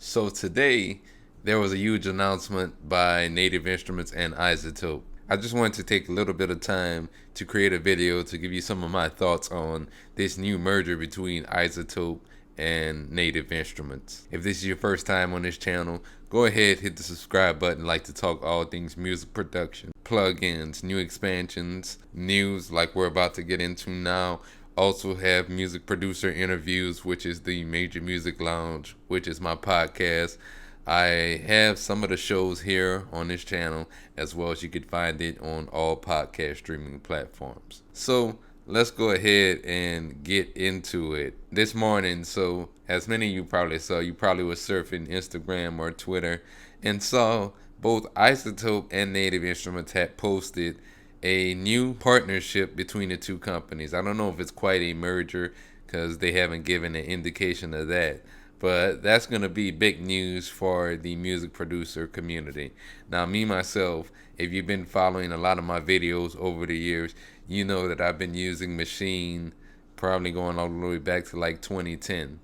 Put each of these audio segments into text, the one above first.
So today there was a huge announcement by Native Instruments and Izotope. I just wanted to take a little bit of time to create a video to give you some of my thoughts on this new merger between Izotope and Native Instruments. If this is your first time on this channel, go ahead, hit the subscribe button. Like to talk all things music production, plugins, new expansions, news like we're about to get into now. Also have music producer interviews, which is the Major Music Lounge, which is my podcast. I have some of the shows here on this channel, as well as you could find it on all podcast streaming platforms. So let's go ahead and get into it. This morning, so as many of you probably saw, you probably were surfing Instagram or Twitter and saw both Izotope and Native Instruments had posted a new partnership between the two companies. I don't know if it's quite a merger because they haven't given an indication of that. But that's going to be big news for the music producer community. Now, me, myself, if you've been following a lot of my videos over the years, you know that I've been using Machine probably going all the way back to like 2010.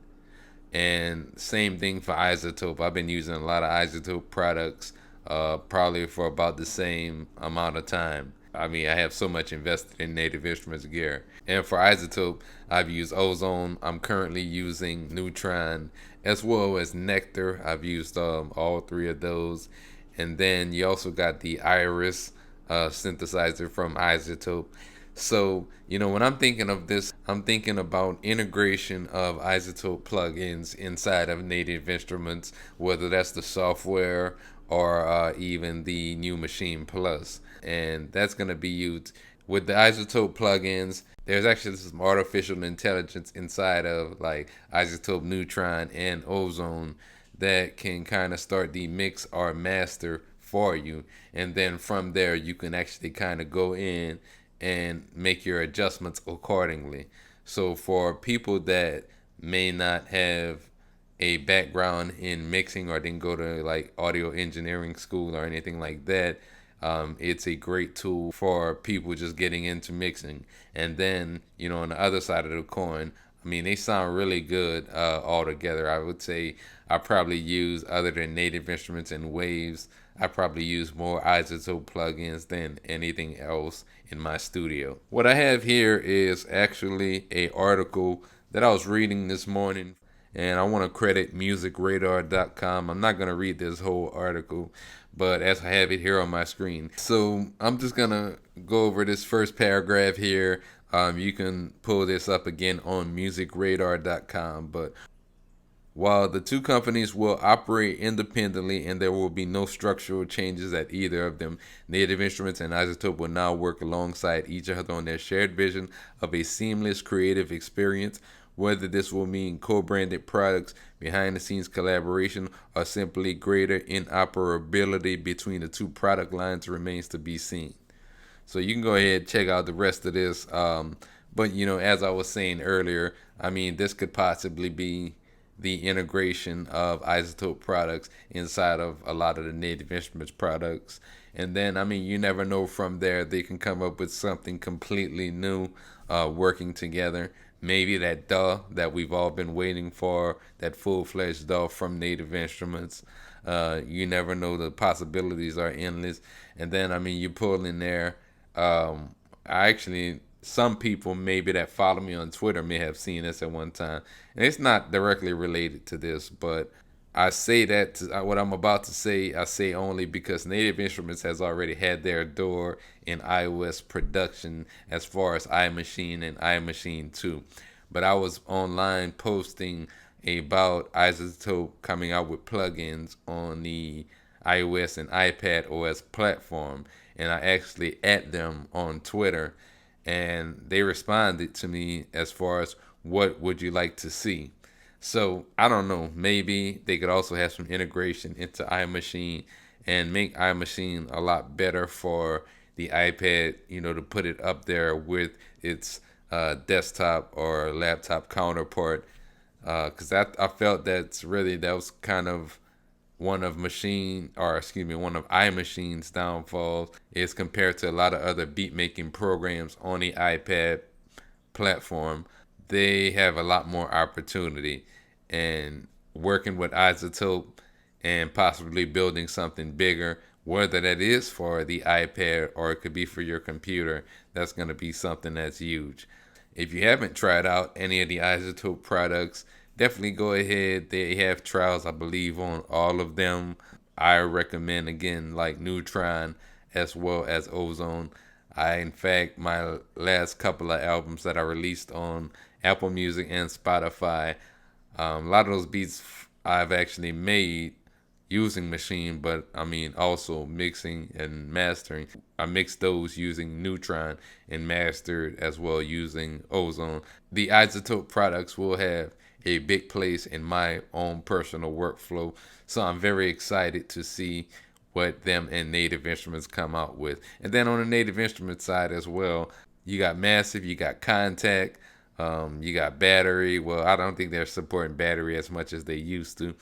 And same thing for Izotope. I've been using a lot of Izotope products probably for about the same amount of time. I mean, I have so much invested in Native Instruments gear. And for Izotope, I've used Ozone. I'm currently using Neutron as well as Nectar. I've used all three of those. And then you also got the Iris synthesizer from Izotope. So, when I'm thinking of this, I'm thinking about integration of Izotope plugins inside of Native Instruments, whether that's the software or even the new Machine Plus. And that's going to be used with the Izotope plugins. There's actually some artificial intelligence inside of like Izotope Neutron and Ozone that can kind of start the mix or master for you. And then from there, you can actually kind of go in and make your adjustments accordingly. So for people that may not have a background in mixing or didn't go to like audio engineering school or anything like that, it's a great tool for people just getting into mixing. And then, on the other side of the coin, I mean, they sound really good all together. I would say I probably use, other than Native Instruments and Waves, I probably use more Izotope plugins than anything else in my studio. What I have here is actually a article that I was reading this morning, and I want to credit musicradar.com. I'm not going to read this whole article, but as I have it here on my screen. So I'm just going to go over this first paragraph here. You can pull this up again on musicradar.com. But while the two companies will operate independently and there will be no structural changes at either of them, Native Instruments and Izotope will now work alongside each other on their shared vision of a seamless creative experience. Whether this will mean co-branded products, behind-the-scenes collaboration, or simply greater interoperability between the two product lines remains to be seen. So you can go ahead and check out the rest of this. But, as I was saying earlier, I mean, this could possibly be the integration of Izotope products inside of a lot of the Native Instruments products. And then, I mean, you never know, from there they can come up with something completely new working together. Maybe that DAW that we've all been waiting for, that full-fledged DAW from Native Instruments. You never know, the possibilities are endless. And then, I mean, you pull in there, some people maybe that follow me on Twitter may have seen this at one time. And it's not directly related to this, but I say that what I'm about to say, I say only because Native Instruments has already had their door in iOS production as far as iMachine and iMachine 2. But I was online posting about Izotope coming out with plugins on the iOS and iPad OS platform, and I actually at them on Twitter, and they responded to me as far as what would you like to see. So I don't know, maybe they could also have some integration into iMachine and make iMachine a lot better for the iPad, to put it up there with its desktop or laptop counterpart. Because I felt that was kind of one of iMachine's downfalls, is compared to a lot of other beat making programs on the iPad platform, they have a lot more opportunity. And working with Izotope and possibly building something bigger, whether that is for the iPad or it could be for your computer. That's going to be something that's huge. If you haven't tried out any of the Izotope products, definitely go ahead. They have trials, I believe, on all of them. I recommend, again, like Neutron as well as Ozone. In fact, my last couple of albums that I released on Apple Music and Spotify, a lot of those beats I've actually made using Machine, but I mean also mixing and mastering. I mixed those using Neutron and mastered as well using Ozone. The Isotope products will have a big place in my own personal workflow, so I'm very excited to see what them and Native Instruments come out with. And then on the Native Instruments side as well, you got Massive, you got Contact, you got Battery. Well, I don't think they're supporting Battery as much as they used to.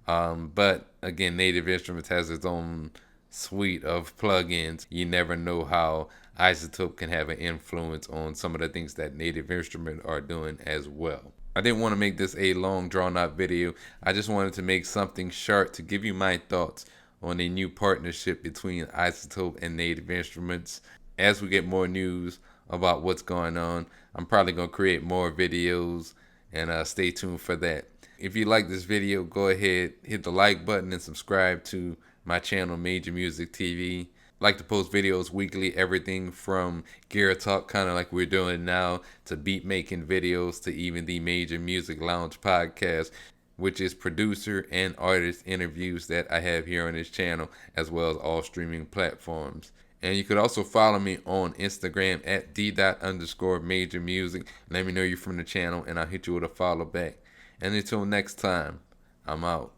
But again, Native Instruments has its own suite of plugins. You never know how Isotope can have an influence on some of the things that Native Instruments are doing as well. I didn't want to make this a long drawn out video. I just wanted to make something short to give you my thoughts on a new partnership between Isotope and Native Instruments. As we get more news about what's going on, I'm probably going to create more videos, and stay tuned for that. If you like this video, go ahead, hit the like button and subscribe to my channel, Major Music TV. I like to post videos weekly, everything from gear talk, kind of like we're doing now, to beat making videos, to even the Major Music Lounge podcast, which is producer and artist interviews that I have here on this channel, as well as all streaming platforms. And you could also follow me on Instagram at d._major music. Let me know you're from the channel, and I'll hit you with a follow back. And until next time, I'm out.